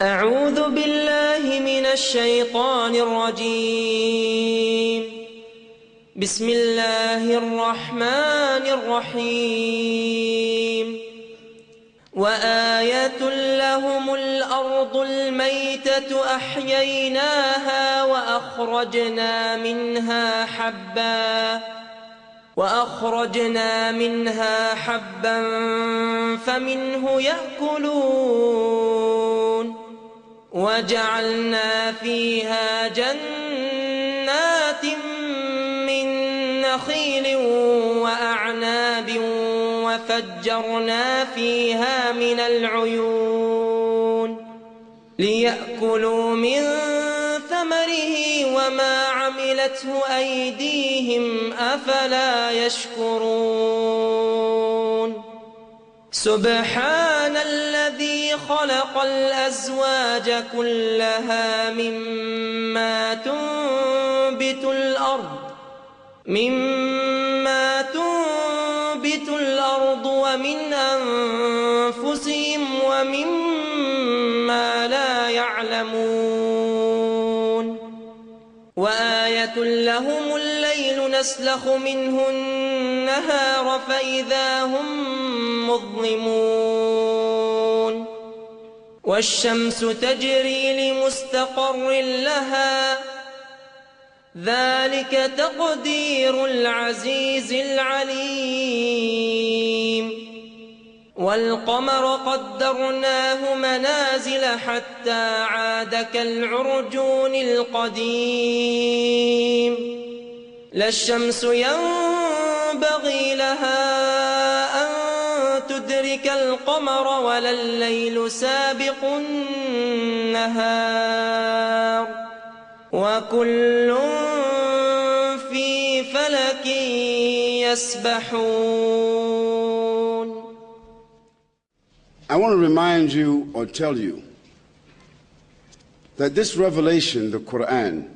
أعوذ بالله من الشيطان الرجيم. بسم الله الرحمن الرحيم. وآية لهم الأرض الميتة أحييناها وأخرجنا منها حبا فمنه يأكلون وجعلنا فيها جنات من نخيل وأعناب وفجرنا فيها من العيون ليأكلوا من ثمره وما عملته أيديهم أفلا يشكرون. سبحان الذي خلق الأزواج كلها مما تنبت الأرض ومن أنفسهم ومما لا يعلمون. وآية لهم الليل نسلخ منه النهار فإذا هم مظلمون. والشمس تجري لمستقر لها ذلك تقدير العزيز العليم. والقمر قدرناه منازل حتى عاد كالعرجون القديم. لا الشمس ينبغي لها أن تدرك القمر ولا الليل سابق النهار وكل في فلك يسبحون. I want to remind you or tell you that this revelation, the Qur'an,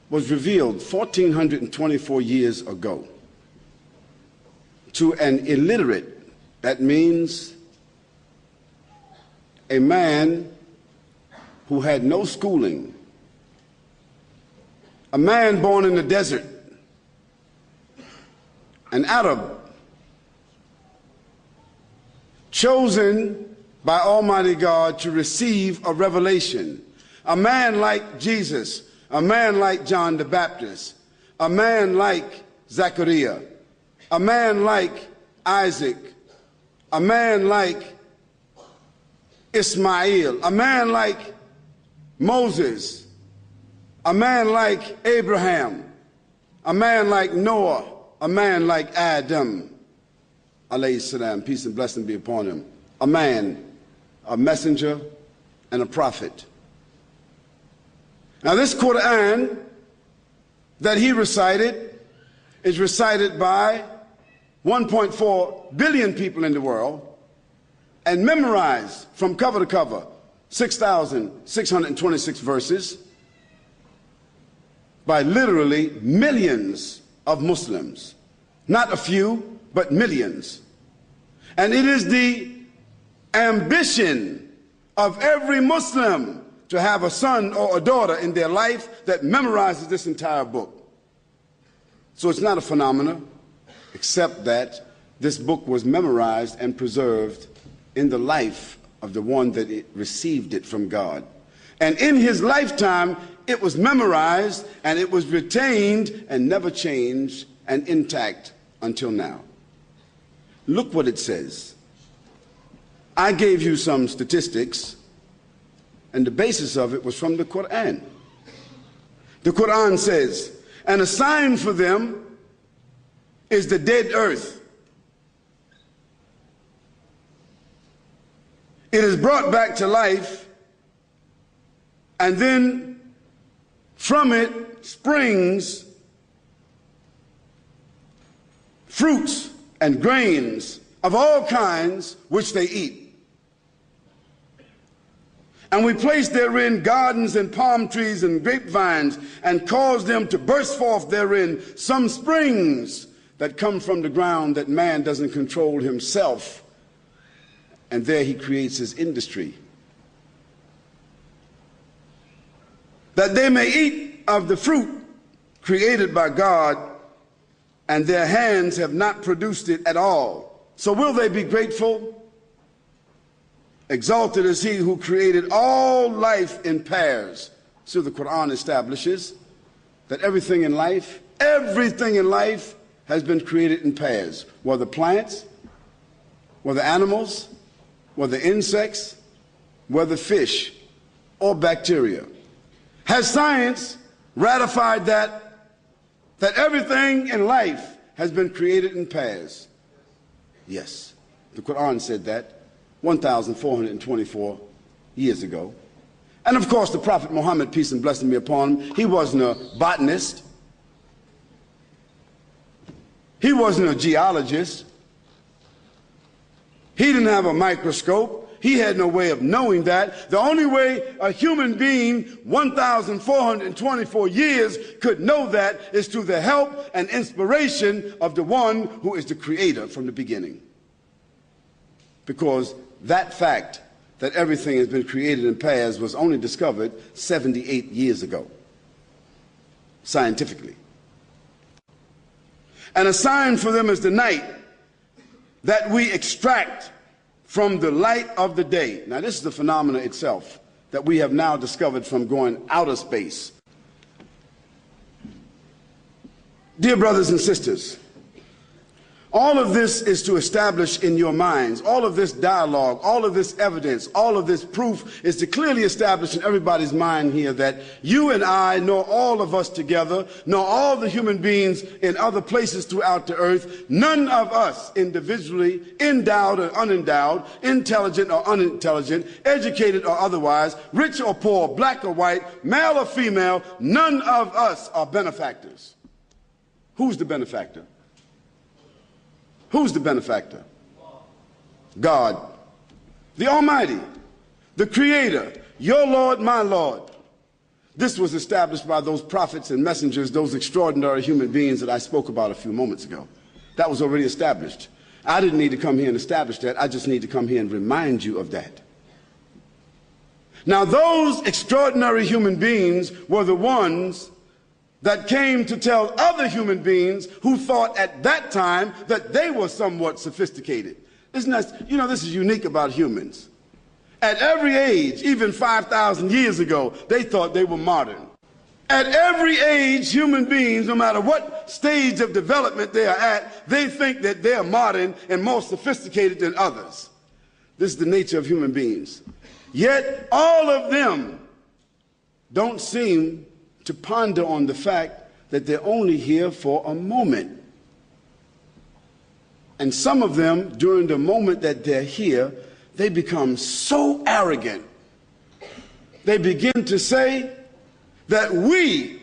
was revealed 1424 years ago to an illiterate. That means a man who had no schooling, a man born in the desert, an Arab, chosen by Almighty God to receive a revelation, a man like Jesus, a man like John the Baptist, a man like Zechariah, a man like Isaac, a man like Ismail, a man like Moses, a man like Abraham, a man like Noah, a man like Adam, alayhi salam, peace and blessing be upon him. A man, a messenger, and a prophet. Now this Qur'an that he recited is recited by 1.4 billion people in the world and memorized from cover to cover, 6,626 verses by literally millions of Muslims. Not a few, but millions. And it is the ambition of every Muslim to have a son or a daughter in their life that memorizes this entire book. So it's not a phenomenon, except that this book was memorized and preserved in the life of the one that received it from God. And in his lifetime, it was memorized and it was retained and never changed and intact until now. Look what it says. I gave you some statistics, and the basis of it was from the Qur'an. The Qur'an says, and a sign for them is the dead earth. It is brought back to life, and then from it springs fruits and grains of all kinds which they eat. And we place therein gardens and palm trees and grapevines, and cause them to burst forth therein some springs that come from the ground that man doesn't control himself. And there he creates his industry. that they may eat of the fruit created by God, and their hands have not produced it at all. So will they be grateful? Exalted is he who created all life in pairs. So the Qur'an establishes that everything in life has been created in pairs, whether plants, whether animals, whether insects, whether fish or bacteria. Has science ratified that everything in life has been created in pairs? Yes, the Qur'an said that 1,424 years ago. And of course, the Prophet Muhammad, peace and blessing be upon him, he wasn't a botanist. He wasn't a geologist. He didn't have a microscope. He had no way of knowing that. The only way a human being 1,424 years could know that is through the help and inspiration of the one who is the creator from the beginning. Because that fact that everything has been created in pairs was only discovered 78 years ago, scientifically. And a sign for them is the night that we extract from the light of the day. Now, this is the phenomena itself that we have now discovered from going outer space. Dear brothers and sisters, all of this is to establish in your minds, all of this dialogue, all of this evidence, all of this proof is to clearly establish in everybody's mind here that you and I, nor all of us together, nor all the human beings in other places throughout the earth, none of us individually, endowed or unendowed, intelligent or unintelligent, educated or otherwise, rich or poor, black or white, male or female, none of us are benefactors. Who's the benefactor? Who's the benefactor? God, the Almighty, the Creator, your Lord, my Lord. This was established by those prophets and messengers, those extraordinary human beings that I spoke about a few moments ago. That was already established. I didn't need to come here and establish that. I just need to come here and remind you of that. Now, those extraordinary human beings were the ones that came to tell other human beings who thought at that time that they were somewhat sophisticated. Isn't that, you know, this is unique about humans. At every age, even 5,000 years ago, they thought they were modern. At every age, human beings, no matter what stage of development they are at, they think that they are modern and more sophisticated than others. This is the nature of human beings. Yet all of them don't seem to ponder on the fact that they're only here for a moment. And some of them, during the moment that they're here, they become so arrogant. They begin to say that we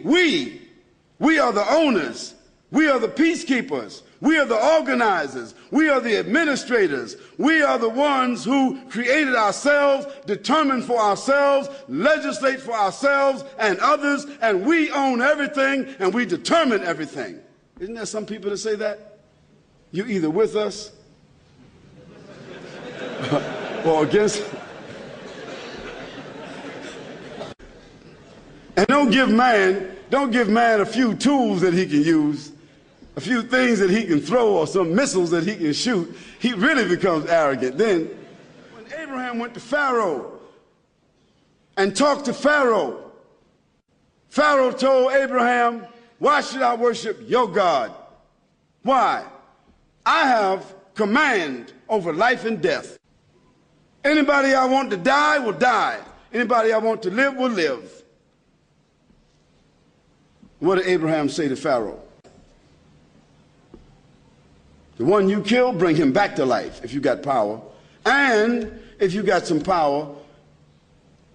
are the owners, we are the peacekeepers, we are the organizers, we are the administrators, we are the ones who created ourselves, determined for ourselves, legislate for ourselves and others, and we own everything and we determine everything. Isn't there some people that say that? You're either with us or against. And don't give man a few tools that he can use, a few things that he can throw or some missiles that he can shoot. He really becomes arrogant. Then when Abraham went to Pharaoh and talked to Pharaoh, Pharaoh told Abraham, "Why should I worship your God? Why? I have command over life and death. Anybody I want to die will die. Anybody I want to live will live." What did Abraham say to Pharaoh? The one you kill, bring him back to life if you got power. And if you got some power,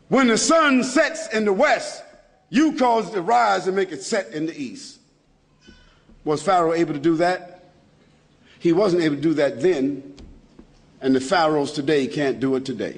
when the sun sets in the west, you cause it to rise and make it set in the east. Was Pharaoh able to do that? He wasn't able to do that then, and the pharaohs today can't do it today.